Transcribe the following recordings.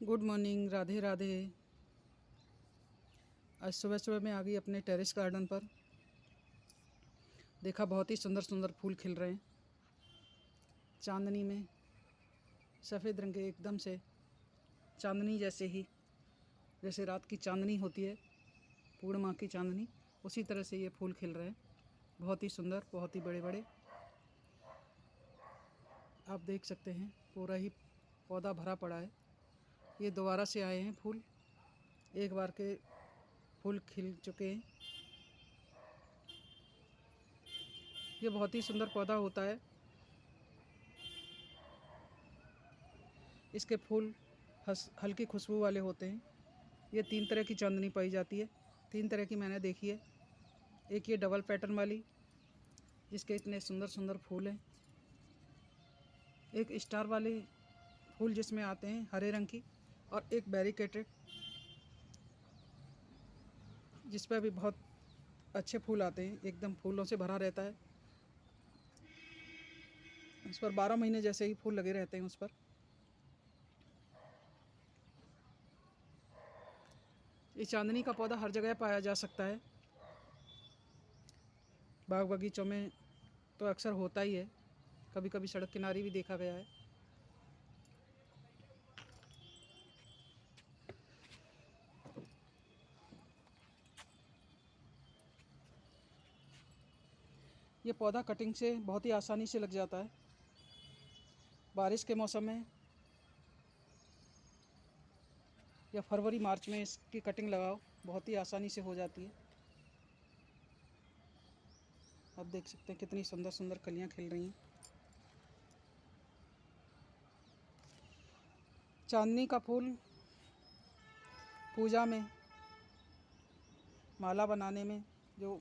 Good morning, Radhe Radhe. आज सुबह सुबह मैं आ गई अपने टेरेस गार्डन पर। देखा बहुत ही सुंदर सुंदर फूल खिल रहे हैं चांदनी में, सफ़ेद रंग के एकदम से चांदनी जैसे ही, जैसे रात की चांदनी होती है, पूर्णिमा की चांदनी, उसी तरह से ये फूल खिल रहे हैं। बहुत ही सुंदर, बहुत ही बड़े बड़े। आप देख सकते हैं पूरा ही पौधा भरा पड़ा है। ये दोबारा से आए हैं फूल, एक बार के फूल खिल चुके हैं। ये बहुत ही सुंदर पौधा होता है। इसके फूल हल्की खुशबू वाले होते हैं। ये 3 तरह की चांदनी पाई जाती है, 3 तरह की मैंने देखी है। एक ये डबल पैटर्न वाली, जिसके इतने सुंदर सुंदर फूल हैं। एक स्टार वाले फूल जिसमें आते हैं हरे रंग की, और एक बैरिकेटेड जिस पर भी बहुत अच्छे फूल आते हैं, एकदम फूलों से भरा रहता है। उस पर 12 महीने जैसे ही फूल लगे रहते हैं उस पर। ये चांदनी का पौधा हर जगह पाया जा सकता है। बाग बगीचों में तो अक्सर होता ही है, कभी कभी सड़क किनारे भी देखा गया है। ये पौधा कटिंग से बहुत ही आसानी से लग जाता है। बारिश के मौसम में या फरवरी मार्च में इसकी कटिंग लगाओ, बहुत ही आसानी से हो जाती है। आप देख सकते हैं कितनी सुंदर सुंदर कलियां खिल रही हैं। चांदनी का फूल पूजा में, माला बनाने में, जो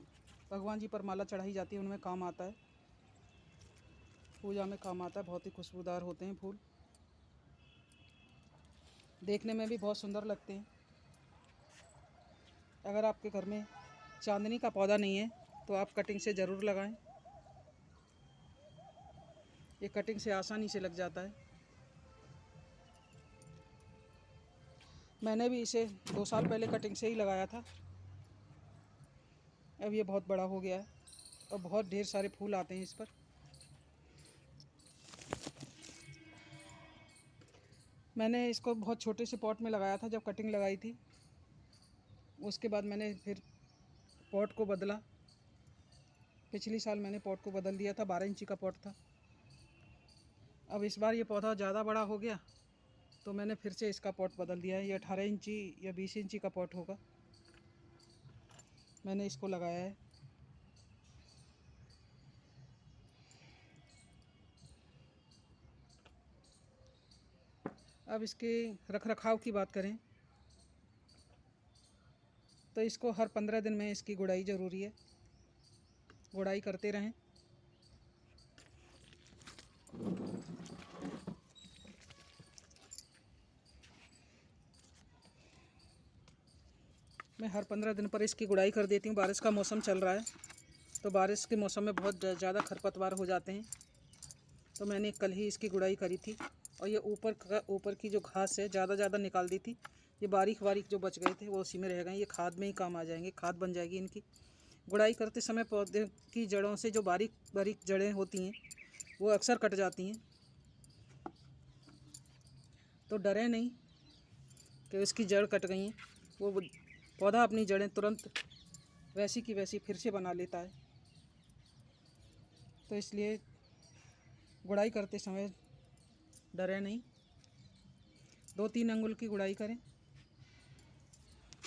भगवान जी पर माला चढ़ाई जाती है उनमें काम आता है, पूजा में काम आता है। बहुत ही खुशबूदार होते हैं फूल, देखने में भी बहुत सुंदर लगते हैं। अगर आपके घर में चांदनी का पौधा नहीं है तो आप कटिंग से ज़रूर लगाएं। ये कटिंग से आसानी से लग जाता है। मैंने भी इसे 2 साल पहले कटिंग से ही लगाया था। अब ये बहुत बड़ा हो गया है और बहुत ढेर सारे फूल आते हैं इस पर। मैंने इसको बहुत छोटे से पॉट में लगाया था जब कटिंग लगाई थी। उसके बाद मैंने फिर पॉट को बदला। पिछली साल मैंने पॉट को बदल दिया था, 12 इंची का पॉट था। अब इस बार ये पौधा ज़्यादा बड़ा हो गया तो मैंने फिर से इसका पॉट बदल दिया है। ये 18 इंची या 20 इंची का पॉट होगा, मैंने इसको लगाया है। अब इसके रख रखाव की बात करें तो इसको हर 15 दिन में इसकी गुड़ाई ज़रूरी है। गुड़ाई करते रहें। मैं हर 15 दिन पर इसकी गुड़ाई कर देती हूँ। बारिश का मौसम चल रहा है तो बारिश के मौसम में बहुत ज़्यादा खरपतवार हो जाते हैं, तो मैंने कल ही इसकी गुड़ाई करी थी। और ये ऊपर की जो घास है ज़्यादा निकाल दी थी। ये बारीक बारीक जो बच गए थे वो उसी में रह गए। ये खाद में ही काम आ जाएंगे, खाद बन जाएगी इनकी। गुड़ाई करते समय पौधे की जड़ों से जो बारीक बारीक जड़ें होती हैं वो अक्सर कट जाती हैं, तो डरें नहीं कि इसकी जड़ कट गई हैं। वो पौधा अपनी जड़ें तुरंत वैसी की वैसी फिर से बना लेता है। तो इसलिए गुड़ाई करते समय डरें नहीं, 2-3 अंगुल की गुड़ाई करें।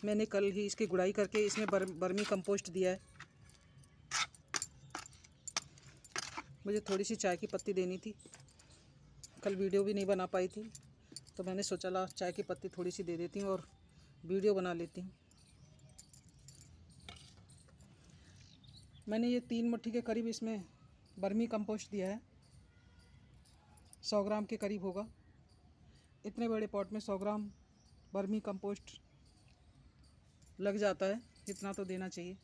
मैंने कल ही इसकी गुड़ाई करके इसमें बर्मी कंपोस्ट दिया है। मुझे थोड़ी सी चाय की पत्ती देनी थी, कल वीडियो भी नहीं बना पाई थी, तो मैंने सोचा ला चाय की पत्ती थोड़ी सी दे देती हूँ और वीडियो बना लेती हूँ। मैंने ये 3 मुट्ठी के करीब इसमें बर्मी कंपोस्ट दिया है। 100 ग्राम के करीब होगा। इतने बड़े पॉट में 100 ग्राम बर्मी कंपोस्ट लग जाता है, इतना तो देना चाहिए।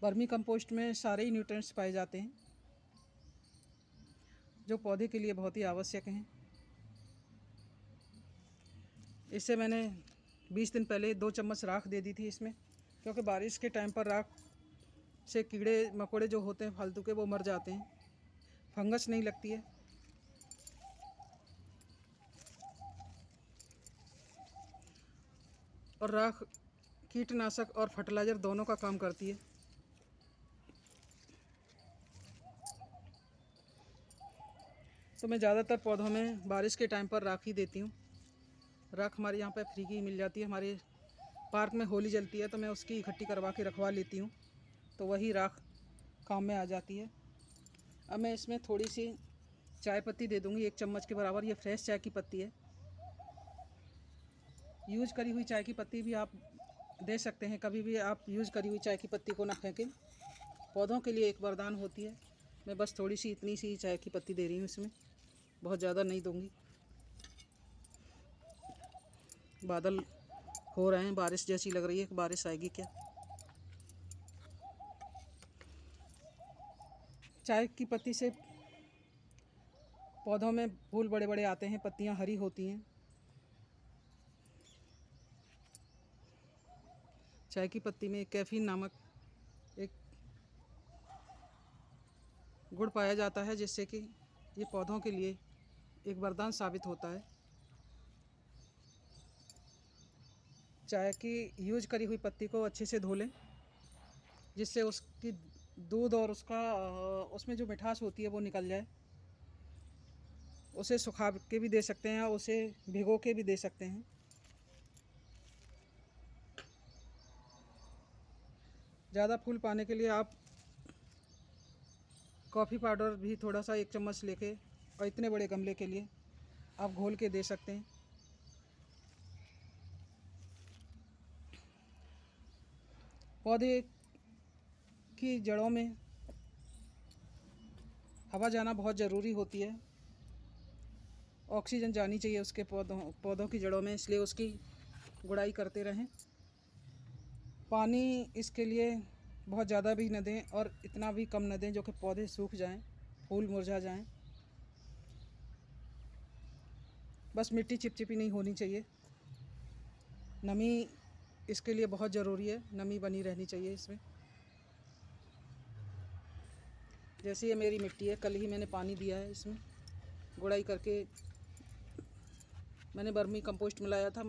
बर्मी कंपोस्ट में सारे ही न्यूट्रिएंट्स पाए जाते हैं जो पौधे के लिए बहुत ही आवश्यक हैं। इससे मैंने 20 दिन पहले 2 चम्मच राख दे दी थी इसमें, क्योंकि बारिश के टाइम पर राख से कीड़े मकोड़े जो होते हैं फालतू के वो मर जाते हैं, फंगस नहीं लगती है। और राख कीटनाशक और फर्टिलाइज़र दोनों का काम करती है। तो मैं ज़्यादातर पौधों में बारिश के टाइम पर राख ही देती हूँ। राख हमारे यहाँ पे फ्री की मिल जाती है। हमारे पार्क में होली जलती है तो मैं उसकी इकट्ठी करवा के रखवा लेती हूँ, तो वही राख काम में आ जाती है। अब मैं इसमें थोड़ी सी चाय पत्ती दे दूँगी, 1 चम्मच के बराबर। ये फ्रेश चाय की पत्ती है। यूज़ करी हुई चाय की पत्ती भी आप दे सकते हैं। कभी भी आप यूज़ करी हुई चाय की पत्ती को ना फेंकें, पौधों के लिए एक वरदान होती है। मैं बस थोड़ी सी इतनी सी चाय की पत्ती दे रही हूँ इसमें, बहुत ज़्यादा नहीं दूँगी। बादल हो रहे हैं, बारिश जैसी लग रही है कि बारिश आएगी क्या। चाय की पत्ती से पौधों में फूल बड़े बड़े आते हैं, पत्तियां हरी होती हैं। चाय की पत्ती में कैफीन नामक एक गुण पाया जाता है, जिससे कि ये पौधों के लिए एक वरदान साबित होता है। चाय की यूज करी हुई पत्ती को अच्छे से धो लें, जिससे उसकी दूध और उसमें जो मिठास होती है वो निकल जाए। उसे सुखा के भी दे सकते हैं और उसे भिगो के भी दे सकते हैं। ज़्यादा फूल पाने के लिए आप कॉफ़ी पाउडर भी थोड़ा सा 1 चम्मच लेके, और इतने बड़े गमले के लिए आप घोल के दे सकते हैं। पौधे की जड़ों में हवा जाना बहुत ज़रूरी होती है। ऑक्सीजन जानी चाहिए उसके पौधों की जड़ों में, इसलिए उसकी गुड़ाई करते रहें। पानी इसके लिए बहुत ज़्यादा भी न दें और इतना भी कम न दें जो कि पौधे सूख जाएं, फूल मुरझा जाएं। बस मिट्टी चिपचिपी नहीं होनी चाहिए। नमी इसके लिए बहुत ज़रूरी है, नमी बनी रहनी चाहिए इसमें। जैसे ये मेरी मिट्टी है, कल ही मैंने पानी दिया है इसमें, गुड़ाई करके मैंने वर्मी कंपोस्ट मिलाया था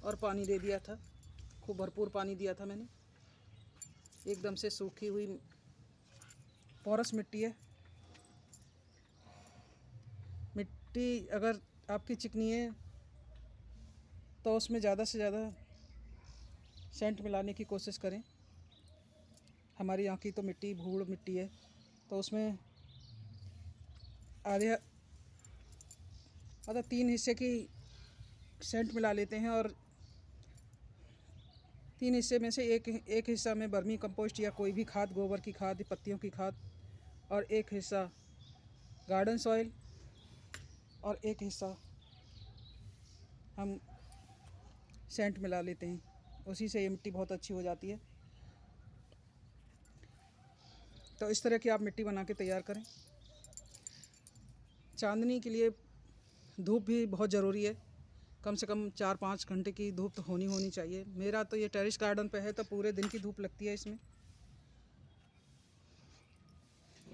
और पानी दे दिया था। खूब भरपूर पानी दिया था मैंने। एकदम से सूखी हुई पोरस मिट्टी है। मिट्टी अगर आपकी चिकनी है तो उसमें ज़्यादा से ज़्यादा सेंट मिलाने की कोशिश करें। हमारी यहाँ की तो मिट्टी भूड़ मिट्टी है, तो उसमें आधे 3 हिस्से की सेंट मिला लेते हैं, और 3 हिस्से में से एक हिस्सा में वर्मी कंपोस्ट या कोई भी खाद, गोबर की खाद, पत्तियों की खाद, और एक हिस्सा गार्डन सॉइल, और एक हिस्सा हम सेंट मिला लेते हैं। उसी से ये मिट्टी बहुत अच्छी हो जाती है। तो इस तरह की आप मिट्टी बना के तैयार करें। चांदनी के लिए धूप भी बहुत ज़रूरी है। कम से कम 4-5 घंटे की धूप तो होनी चाहिए। मेरा तो ये टेरेस गार्डन पे है तो पूरे दिन की धूप लगती है इसमें।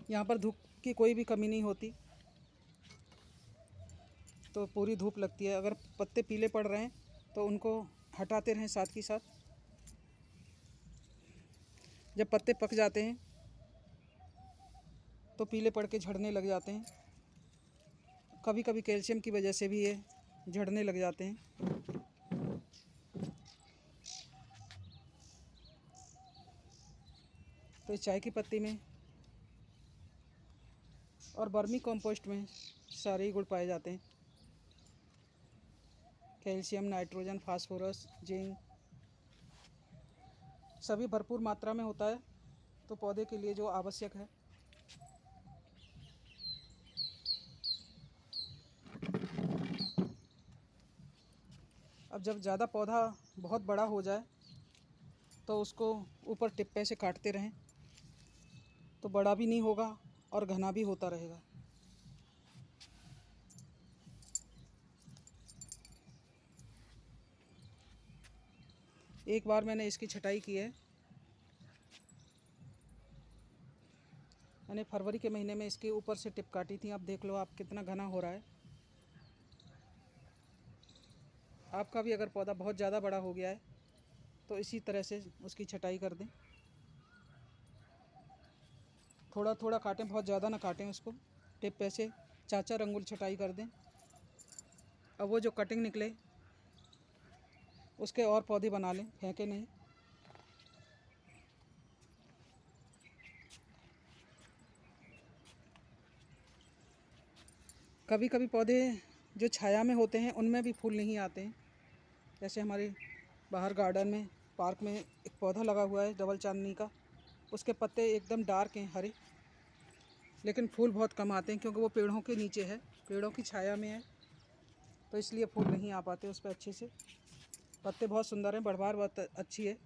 यहाँ पर धूप की कोई भी कमी नहीं होती, तो पूरी धूप लगती है। अगर पत्ते पीले पड़ रहे हैं तो उनको हटाते रहें साथ ही साथ। जब पत्ते पक जाते हैं तो पीले पड़ के झड़ने लग जाते हैं। कभी कभी कैल्शियम की वजह से भी ये झड़ने लग जाते हैं। तो इस चाय की पत्ती में और वर्मी कंपोस्ट में सारे ही गुण पाए जाते हैं। कैल्शियम, नाइट्रोजन, फास्फोरस, जिंक सभी भरपूर मात्रा में होता है, तो पौधे के लिए जो आवश्यक है। अब जब ज़्यादा पौधा बहुत बड़ा हो जाए तो उसको ऊपर टिप्पे से काटते रहें, तो बड़ा भी नहीं होगा और घना भी होता रहेगा। एक बार मैंने इसकी छटाई की है। मैंने फरवरी के महीने में इसके ऊपर से टिप काटी थी। अब देख लो आप कितना घना हो रहा है। आपका भी अगर पौधा बहुत ज़्यादा बड़ा हो गया है तो इसी तरह से उसकी छटाई कर दें। थोड़ा थोड़ा काटें, बहुत ज़्यादा ना काटें उसको। टिप पे से 4-4 अंगुल छटाई कर दें। अब वो जो कटिंग निकले उसके और पौधे बना लें, फेंके नहीं। कभी कभी पौधे जो छाया में होते हैं उनमें भी फूल नहीं आते हैं। जैसे हमारे बाहर गार्डन में, पार्क में एक पौधा लगा हुआ है डबल चांदनी का। उसके पत्ते एकदम डार्क हैं, हरे, लेकिन फूल बहुत कम आते हैं क्योंकि वो पेड़ों के नीचे है, पेड़ों की छाया में है, तो इसलिए फूल नहीं आ पाते उस पर अच्छे से। पत्ते बहुत सुंदर हैं, बढ़वार बहुत अच्छी है,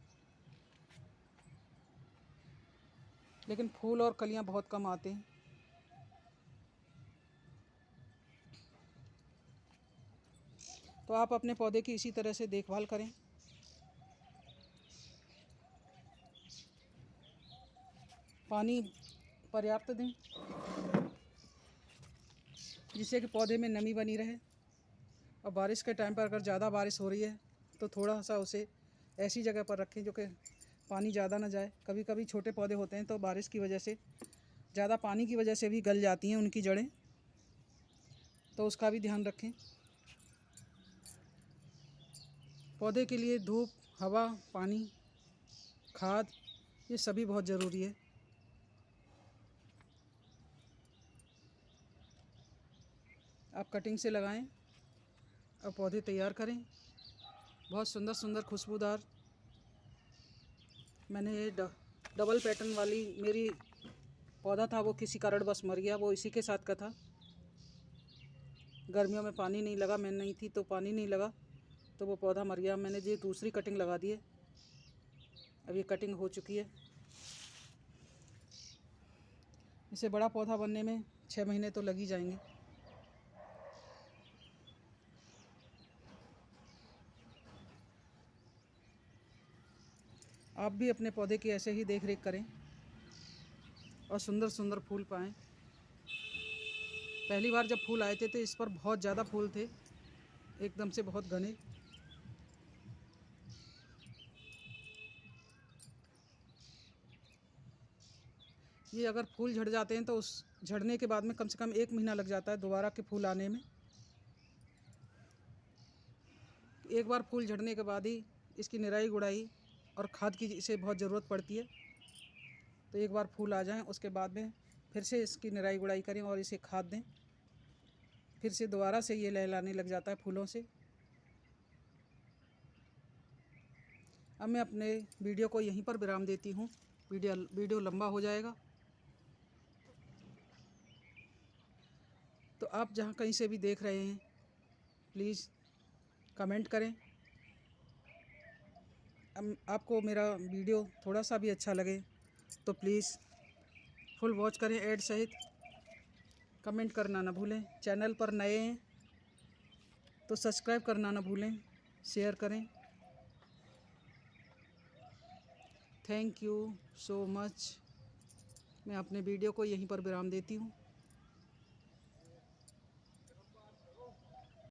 लेकिन फूल और कलियां बहुत कम आते हैं। तो आप अपने पौधे की इसी तरह से देखभाल करें। पानी पर्याप्त दें जिससे कि पौधे में नमी बनी रहे। और बारिश के टाइम पर अगर ज़्यादा बारिश हो रही है तो थोड़ा सा उसे ऐसी जगह पर रखें जो कि पानी ज़्यादा ना जाए। कभी कभी छोटे पौधे होते हैं तो बारिश की वजह से, ज़्यादा पानी की वजह से भी गल जाती हैं उनकी जड़ें, तो उसका भी ध्यान रखें। पौधे के लिए धूप, हवा, पानी, खाद, ये सभी बहुत ज़रूरी है। आप कटिंग से लगाएं और पौधे तैयार करें। बहुत सुंदर सुंदर खुशबूदार। मैंने ये डबल पैटर्न वाली मेरी पौधा था, वो किसी कारण बस मर गया, वो इसी के साथ का था। गर्मियों में पानी नहीं लगा, मैं नहीं थी तो पानी नहीं लगा, तो वो पौधा मर गया। मैंने ये दूसरी कटिंग लगा दी है, अब ये कटिंग हो चुकी है। इसे बड़ा पौधा बनने में 6 महीने तो लग ही जाएंगे। आप भी अपने पौधे की ऐसे ही देख रेख करें और सुंदर सुंदर फूल पाएं। पहली बार जब फूल आए थे तो इस पर बहुत ज़्यादा फूल थे, एकदम से बहुत घने। ये अगर फूल झड़ जाते हैं तो उस झड़ने के बाद में कम से कम 1 महीना लग जाता है दोबारा के फूल आने में। एक बार फूल झड़ने के बाद ही इसकी निराई गुड़ाई और खाद की इसे बहुत ज़रूरत पड़ती है। तो एक बार फूल आ जाएं उसके बाद में फिर से इसकी निराई गुड़ाई करें और इसे खाद दें, फिर से दोबारा से ये लहलाने लग जाता है फूलों से। अब मैं अपने वीडियो को यहीं पर विराम देती हूँ, वीडियो लंबा हो जाएगा। तो आप जहाँ कहीं से भी देख रहे हैं प्लीज़ कमेंट करें। आपको मेरा वीडियो थोड़ा सा भी अच्छा लगे तो प्लीज़ फुल वॉच करें ऐड सहित। कमेंट करना ना भूलें। चैनल पर नए हैं तो सब्सक्राइब करना ना भूलें, शेयर करें। Thank you so much. मैं अपने वीडियो को यहीं पर विराम देती हूँ।